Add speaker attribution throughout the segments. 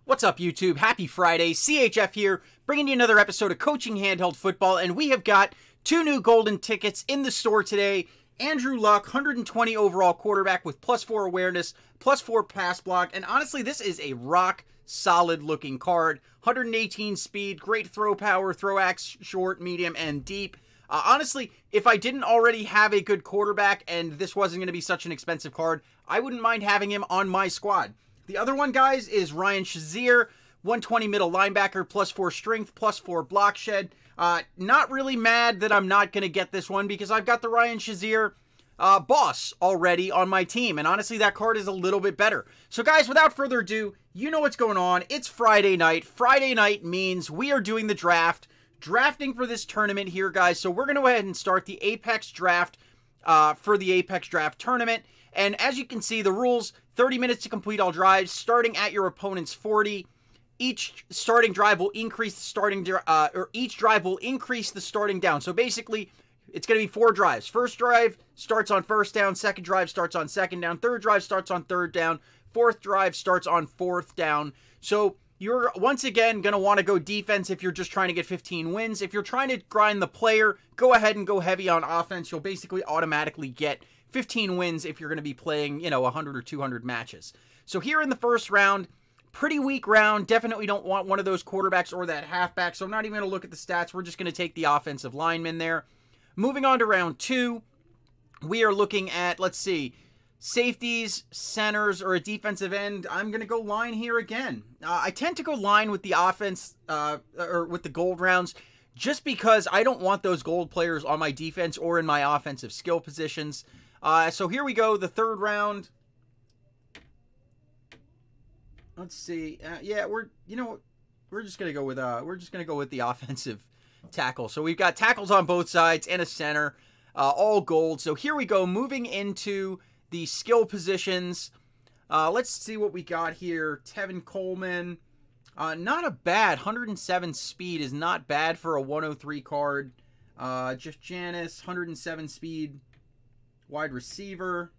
Speaker 1: What's up, YouTube? Happy Friday. CHF here, bringing you another episode of Coaching Handheld Football, and we have got two new golden tickets in the store today. Andrew Luck, 120 overall quarterback with +4 awareness, +4 pass block, and honestly, this is a rock-solid looking card. 118 speed, great throw power, throw axe short, medium, and deep. Honestly, if I didn't already have a good quarterback and this wasn't going to be such an expensive card, I wouldn't mind having him on my squad. The other one, guys, is Ryan Shazier, 120 middle linebacker, +4 strength, +4 block shed. Not really mad that I'm not going to get this one because I've got the Ryan Shazier boss already on my team. And honestly, that card is a little bit better. So, guys, without further ado, you know what's going on. It's Friday night. Friday night means we are doing the draft. Drafting for this tournament here, guys. So we're going to go ahead and start the Apex draft for the Apex draft tournament. And as you can see, the rules, 30 minutes to complete all drives, starting at your opponent's 40. Each starting drive will increase the starting, each drive will increase the starting down. So basically, it's going to be 4 drives. First drive starts on first down. Second drive starts on second down. Third drive starts on third down. Fourth drive starts on fourth down. So you're, once again, going to want to go defense if you're just trying to get 15 wins. If you're trying to grind the player, go ahead and go heavy on offense. You'll basically automatically get 15 wins if you're going to be playing, 100 or 200 matches. So here in the first round, pretty weak round. Definitely don't want one of those quarterbacks or that halfback. So I'm not even going to look at the stats. We're just going to take the offensive lineman there. Moving on to round 2, we are looking at, let's see, safeties, centers, or a defensive end. I'm going to go line here again. I tend to go line with the offense, or with the gold rounds, just because I don't want those gold players on my defense or in my offensive skill positions. So here we go, the third round. Let's see. Yeah, we're just gonna go with the offensive tackle. So we've got tackles on both sides and a center, all gold. So here we go, moving into the skill positions. Let's see what we got here. Tevin Coleman, not a bad 107 speed is not bad for a 103 card. Jeff Janis, 107 speed. Wide receiver.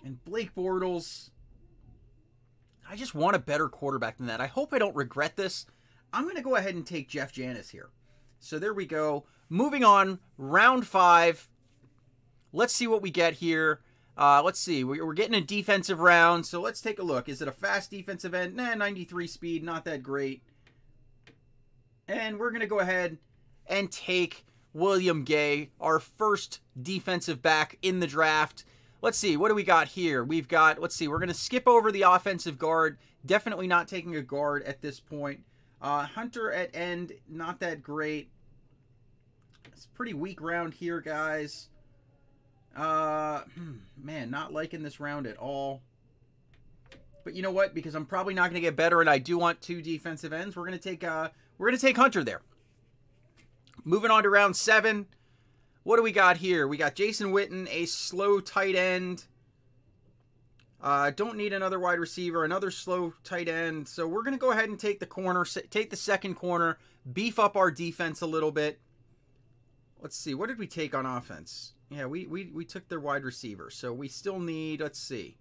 Speaker 1: And Blake Bortles. I just want a better quarterback than that. I hope I don't regret this. I'm going to go ahead and take Jeff Janis here. So there we go. Moving on, round 5. Let's see what we get here. Let's see. We're getting a defensive round. So let's take a look. Is it a fast defensive end? Nah, 93 speed. Not that great. And we're going to go ahead and take William Gay, our first defensive back in the draft. Let's see, what do we got here? We've got, let's see, we're going to skip over the offensive guard. Definitely not taking a guard at this point. Hunter at end, not that great. It's a pretty weak round here, guys. Man, not liking this round at all. But you know what? Because I'm probably not going to get better, and I do want 2 defensive ends. We're going to take Hunter there. Moving on to round 7. What do we got here? We got Jason Witten, a slow tight end. Don't need another wide receiver, another slow tight end. So we're going to go ahead and take the corner, take the second corner, beef up our defense a little bit. Let's see. What did we take on offense? Yeah, we took their wide receiver. So we still need, let's see.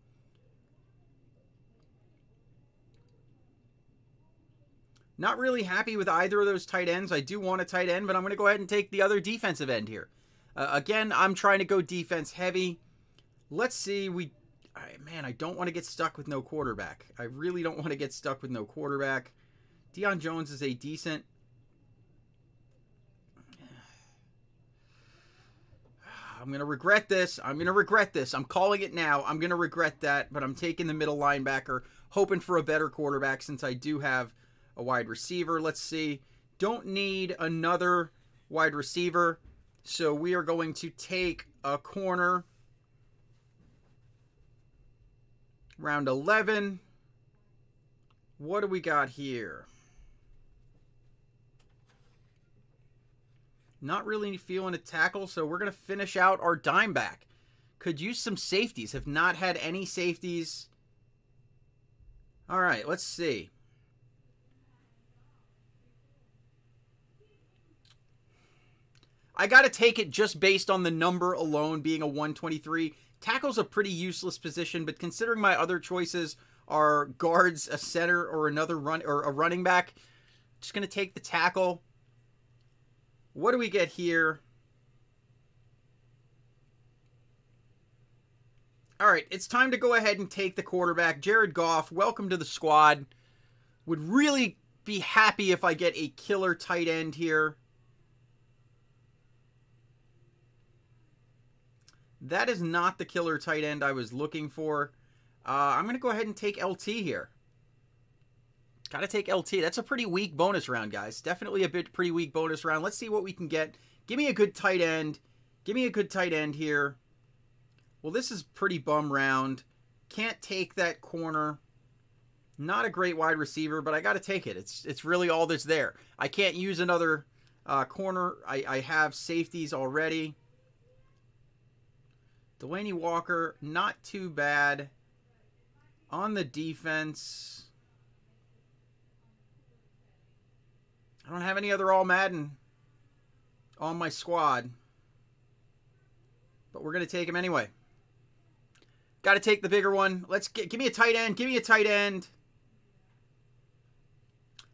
Speaker 1: Not really happy with either of those tight ends. I do want a tight end, but I'm going to go ahead and take the other defensive end here. Again, I'm trying to go defense heavy. Let's see. Man, I don't want to get stuck with no quarterback. I really don't want to get stuck with no quarterback. Deion Jones is a decent. I'm going to regret this. I'm going to regret this. I'm calling it now. I'm going to regret that, but I'm taking the middle linebacker, hoping for a better quarterback since I do have a wide receiver. Let's see. Don't need another wide receiver. So we are going to take a corner. Round 11. What do we got here? Not really feeling a tackle, so we're going to finish out our dime back. Could use some safeties. Have not had any safeties. All right, let's see. I got to take it just based on the number alone being a 123. Tackle's a pretty useless position, but considering my other choices our guards a center or another a running back. Just going to take the tackle. What do we get here? All right, it's time to go ahead and take the quarterback. Jared Goff, welcome to the squad. Would really be happy if I get a killer tight end here. That is not the killer tight end I was looking for. I'm going to go ahead and take LT here. Got to take LT. That's a pretty weak bonus round, guys. Definitely a pretty weak bonus round. Let's see what we can get. Give me a good tight end. Give me a good tight end here. Well, this is pretty bum round. Can't take that corner. Not a great wide receiver, but I got to take it. It's really all that's there. I can't use another corner. I have safeties already. Delaney Walker, not too bad. On the defense, I don't have any other All-Madden on my squad, but we're going to take him anyway. Got to take the bigger one. Give me a tight end. Give me a tight end.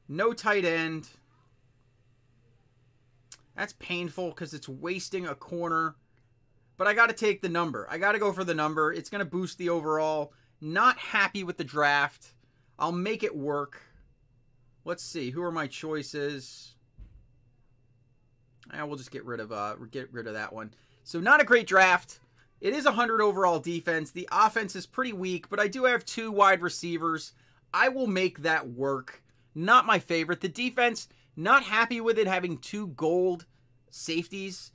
Speaker 1: No tight end. That's painful because it's wasting a corner. But I got to take the number. I got to go for the number. It's going to boost the overall. Not happy with the draft. I'll make it work. Let's see. Who are my choices? We'll just get rid of that one. So not a great draft. It is 100 overall defense. The offense is pretty weak, but I do have 2 wide receivers. I will make that work. Not my favorite. The defense, not happy with it. Having 2 gold safeties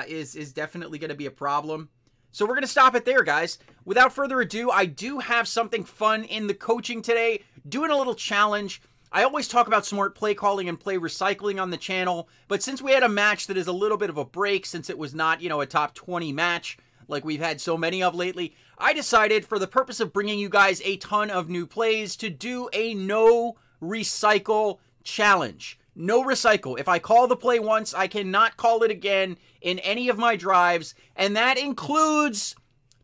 Speaker 1: is definitely going to be a problem. So we're going to stop it there, guys. Without further ado, I do have something fun in the coaching today. Doing a little challenge. I always talk about smart play calling and play recycling on the channel, but since we had a match that is a little bit of a break, since it was not, a top 20 match like we've had so many of lately, I decided, for the purpose of bringing you guys a ton of new plays, to do a no recycle challenge. No recycle. If I call the play once, I cannot call it again in any of my drives, and that includes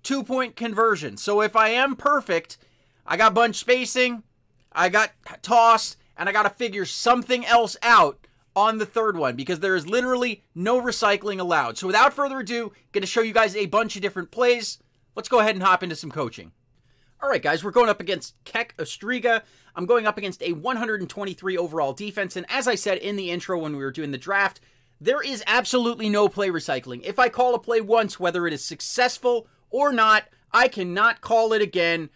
Speaker 1: 2-point conversion. So if I am perfect, I got bunch spacing, I got toss, and I got to figure something else out on the third one, because there is literally no recycling allowed. So without further ado, going to show you guys a bunch of different plays. Let's go ahead and hop into some coaching. All right, guys, we're going up against Keck Ostriga. I'm going up against a 123 overall defense, and as I said in the intro when we were doing the draft, there is absolutely no play recycling. If I call a play once, whether it is successful or not, I cannot call it again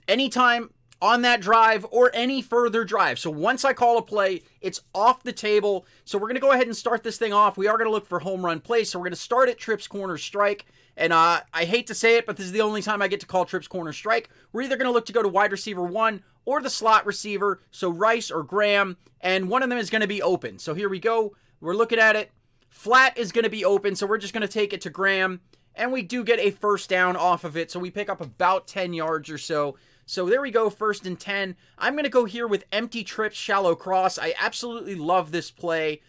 Speaker 1: anytime on that drive or any further drive. So once I call a play, it's off the table. So we're going to go ahead and start this thing off. We are going to look for home run plays. So we're going to start at Trips Corner Strike. And I hate to say it, but this is the only time I get to call Trips Corner Strike. We're either going to look to go to wide receiver 1 or the slot receiver, so Rice or Graham, and one of them is going to be open. So here we go. We're looking at it. Flat is going to be open, so we're just going to take it to Graham, and we do get a first down off of it, so we pick up about 10 yards or so. So there we go, 1st and 10. I'm going to go here with empty trips, shallow cross. I absolutely love this play.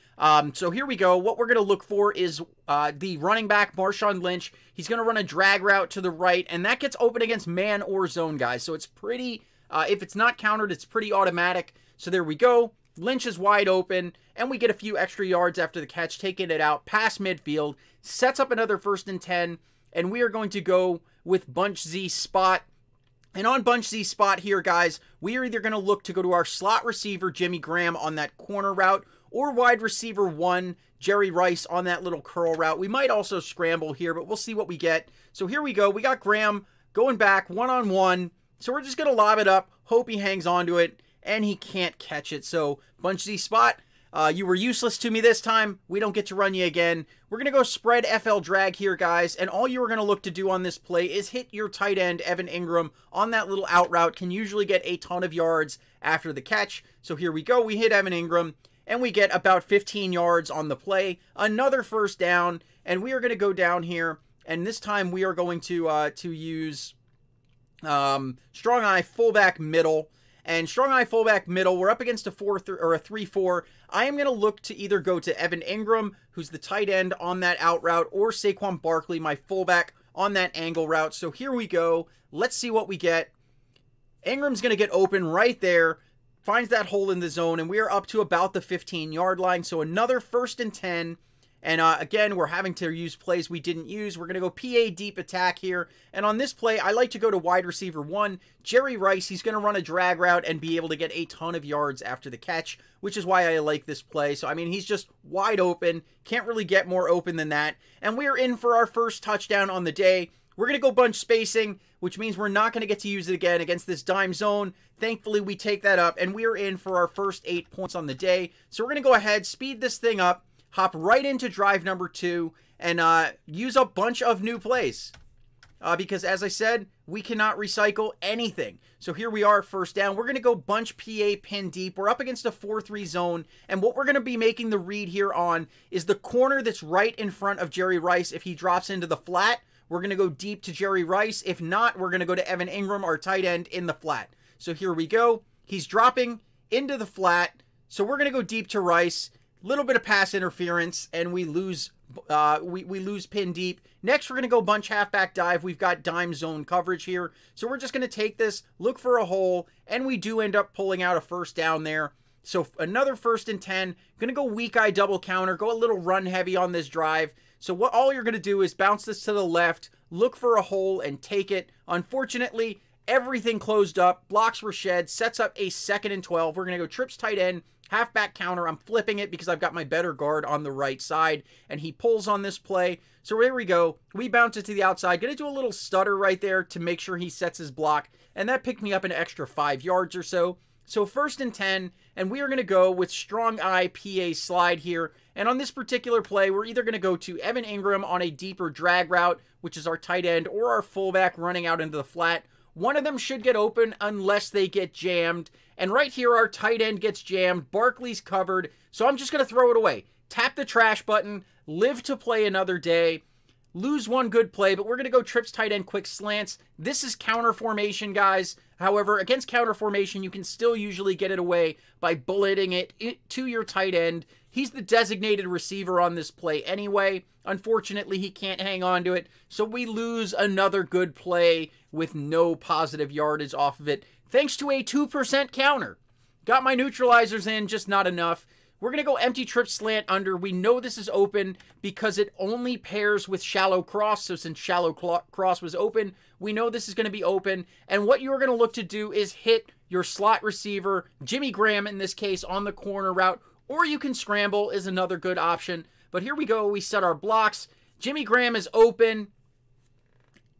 Speaker 1: So here we go. What we're going to look for is the running back, Marshawn Lynch. He's going to run a drag route to the right, and that gets open against man or zone, guys. So it's pretty, if it's not countered, it's pretty automatic. So there we go. Lynch is wide open, and we get a few extra yards after the catch, taking it out past midfield. Sets up another 1st and 10, and we are going to go with Bunch Z spot. And on Bunch Z spot here, guys, we are either going to look to go to our slot receiver, Jimmy Graham, on that corner route, or wide receiver 1, Jerry Rice, on that little curl route. We might also scramble here, but we'll see what we get. So here we go. We got Graham going back one-on-one. So we're just going to lob it up, hope he hangs onto it, and he can't catch it. So Bunch Z spot, you were useless to me this time. We don't get to run you again. We're going to go spread FL drag here, guys, and all you are going to look to do on this play is hit your tight end, Evan Ingram, on that little out route. Can usually get a ton of yards after the catch. So here we go. We hit Evan Ingram, and we get about 15 yards on the play. Another first down, and we are going to go down here, and this time we are going to use strong eye fullback middle. And strong eye fullback middle, we're up against a 3-4. I am going to look to either go to Evan Ingram, who's the tight end on that out route, or Saquon Barkley, my fullback, on that angle route. So here we go. Let's see what we get. Ingram's going to get open right there, finds that hole in the zone, and we are up to about the 15-yard line. So another 1st and 10. And again, we're having to use plays we didn't use. We're going to go PA deep attack here. And on this play, I like to go to wide receiver 1. Jerry Rice, he's going to run a drag route and be able to get a ton of yards after the catch, which is why I like this play. So, I mean, he's just wide open. Can't really get more open than that. And we're in for our first touchdown on the day. We're going to go bunch spacing, which means we're not going to get to use it again against this dime zone. Thankfully, we take that up, and we're in for our first 8 points on the day. So we're going to go ahead, speed this thing up, hop right into drive number 2, and use a bunch of new plays. Because, as I said, we cannot recycle anything. So here we are, first down. We're going to go bunch PA pin deep. We're up against a 4-3 zone, and what we're going to be making the read here on is the corner that's right in front of Jerry Rice. If he drops into the flat, we're going to go deep to Jerry Rice. If not, we're going to go to Evan Ingram, our tight end, in the flat. So here we go. He's dropping into the flat, so we're going to go deep to Rice. Little bit of pass interference, and we lose pin deep. Next, we're going to go bunch halfback dive. We've got dime zone coverage here. So we're just going to take this, look for a hole, and we do end up pulling out a first down there. So another 1st and 10. Going to go weak eye double counter, go a little run heavy on this drive. So what all you're going to do is bounce this to the left, look for a hole, and take it. Unfortunately, everything closed up. Blocks were shed. Sets up a 2nd and 12. We're going to go trips tight end. Halfback counter, I'm flipping it because I've got my better guard on the right side, and he pulls on this play. So here we go. We bounce it to the outside. Going to do a little stutter right there to make sure he sets his block, and that picked me up an extra 5 yards or so. So 1st and 10, and we are going to go with strong eye PA slide here. And on this particular play, we're either going to go to Evan Ingram on a deeper drag route, which is our tight end, or our fullback running out into the flat. One of them should get open unless they get jammed. And right here, our tight end gets jammed. Barkley's covered. So I'm just going to throw it away. Tap the trash button. Live to play another day. Lose one good play, but we're going to go trips tight end quick slants. This is counter formation, guys. However, against counter formation, you can still usually get it away by bulleting it to your tight end. He's the designated receiver on this play anyway. Unfortunately, he can't hang on to it. So we lose another good play with no positive yardage off of it, thanks to a 2% counter. Got my neutralizers in, just not enough. We're going to go empty trip slant under. We know this is open because it only pairs with shallow cross. So since shallow cross was open, we know this is going to be open. And what you're going to look to do is hit your slot receiver, Jimmy Graham in this case, on the corner route. Or you can scramble is another good option. But here we go. We set our blocks. Jimmy Graham is open.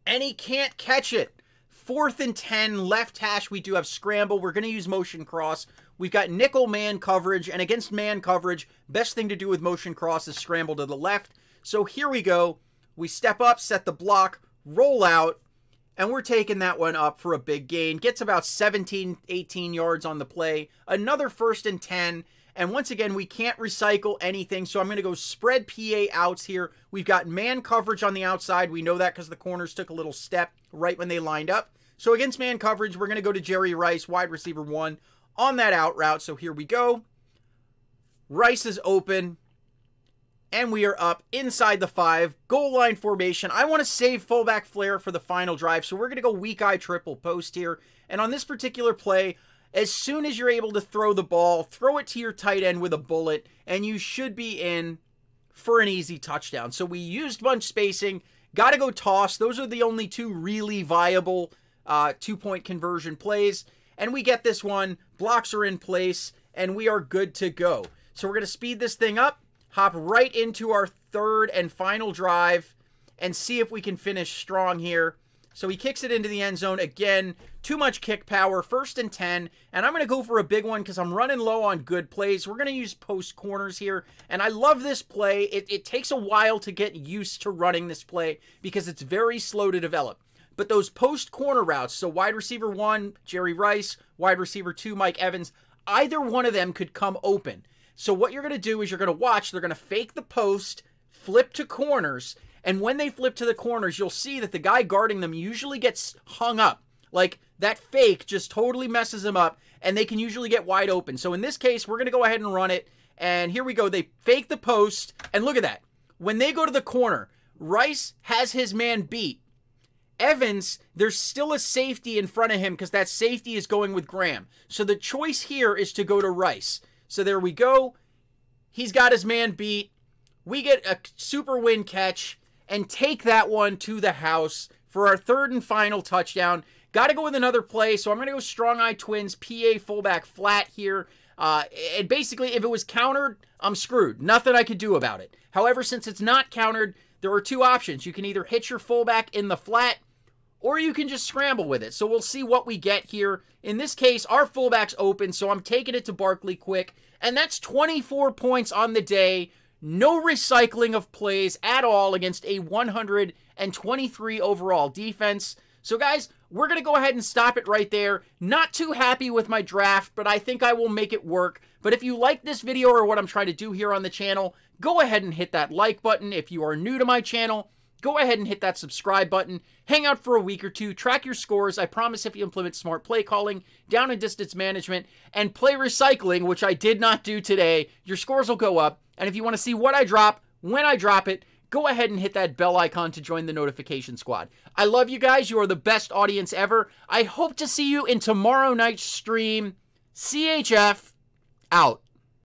Speaker 1: And he can't catch it. 4th and 10, left hash. We do have scramble. We're going to use motion cross. We've got nickel man coverage, and against man coverage, best thing to do with motion cross is scramble to the left. So here we go. We step up, set the block, roll out, and we're taking that one up for a big gain. Gets about 17, 18 yards on the play. Another 1st and 10, and once again, we can't recycle anything, so I'm going to go spread PA outs here. We've got man coverage on the outside. We know that because the corners took a little step right when they lined up. So against man coverage, we're going to go to Jerry Rice, wide receiver 1. On that out route, so here we go. Rice is open, and we are up inside the 5. Goal line formation. I want to save fullback flare for the final drive, so we're going to go weak eye triple post here. And on this particular play, as soon as you're able to throw the ball, throw it to your tight end with a bullet, and you should be in for an easy touchdown. So we used bunch spacing, got to go toss. Those are the only 2 really viable 2-point conversion plays. And we get this one, blocks are in place, and we are good to go. So we're going to speed this thing up, hop right into our 3rd and final drive, and see if we can finish strong here. So he kicks it into the end zone. Again, too much kick power, 1st and 10, and I'm going to go for a big one because I'm running low on good plays. We're going to use post corners here, and I love this play. It takes a while to get used to running this play because it's very slow to develop. But those post corner routes, so wide receiver 1, Jerry Rice, wide receiver 2, Mike Evans, either one of them could come open. So what you're going to do is you're going to watch, they're going to fake the post, flip to corners, and when they flip to the corners, you'll see that the guy guarding them usually gets hung up. Like, that fake just totally messes them up, and they can usually get wide open. So in this case, we're going to go ahead and run it, and here we go. They fake the post, and look at that. When they go to the corner, Rice has his man beat. Evans, there's still a safety in front of him because that safety is going with Graham. So the choice here is to go to Rice. So there we go. He's got his man beat. We get a super win catch and take that one to the house for our third and final touchdown. Got to go with another play, so I'm going to go Strong Eye Twins, PA fullback flat here. And basically, if it was countered, I'm screwed. Nothing I could do about it. However, since it's not countered, there are two options. You can either hit your fullback in the flat, or you can just scramble with it. So we'll see what we get here. In this case, our fullback's open, so I'm taking it to Barkley quick. And that's 24 points on the day. No recycling of plays at all against a 123 overall defense. So guys, we're going to go ahead and stop it right there. Not too happy with my draft, but I think I will make it work. But if you like this video or what I'm trying to do here on the channel, go ahead and hit that like button. If you are new to my channel, go ahead and hit that subscribe button. Hang out for a week or two. Track your scores. I promise if you implement smart play calling, down and distance management, and play recycling, which I did not do today, your scores will go up. And if you want to see what I drop, when I drop it, go ahead and hit that bell icon to join the notification squad. I love you guys. You are the best audience ever. I hope to see you in tomorrow night's stream. CHF out.